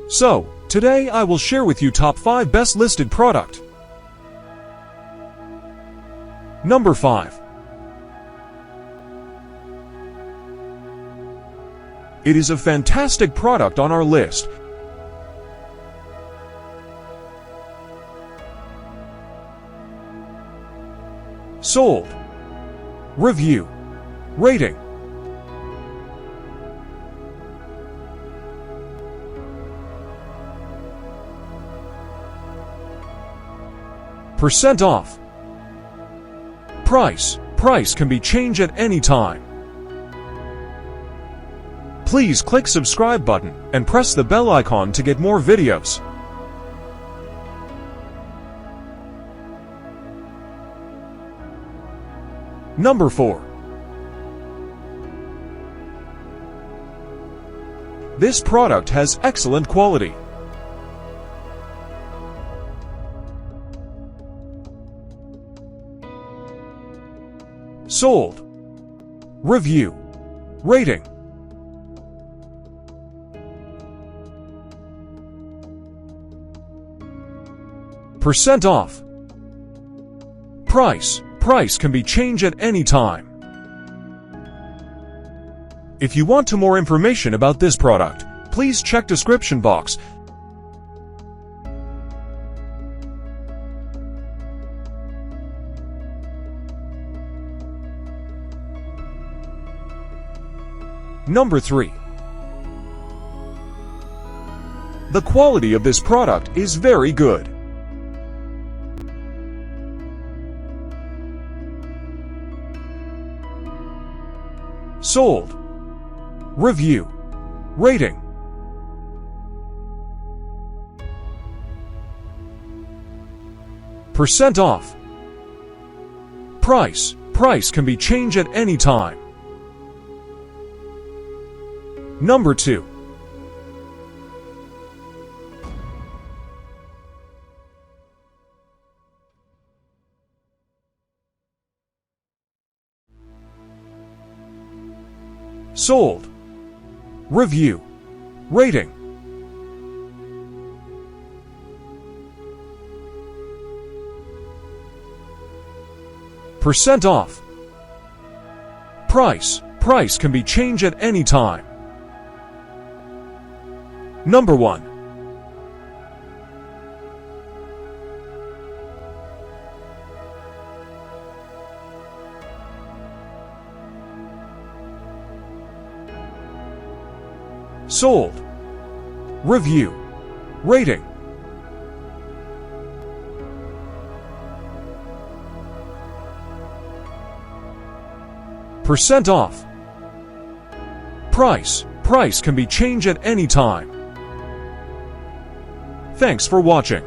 So, today I will share with you top 5 best listed product. Number 5. It is a fantastic product on our list. Sold. Review. Rating. Percent off. Price. Price can be changed at any time. Please click subscribe button and press the bell icon to get more videos. Number 4. This product has excellent quality. Sold. Review. Rating. Percent off. Price. Price can be changed at any time. If you want more information about this product, please check description box. Number 3. The quality of this product is very good. Sold. Review. Rating. Percent off. Price. Price can be changed at any time. Number 2. Sold. Review. Rating. Percent off. Price. Price can be changed at any time. Number 1. Sold. Review. Rating. Percent off. Price. Price can be changed at any time. Thanks for watching.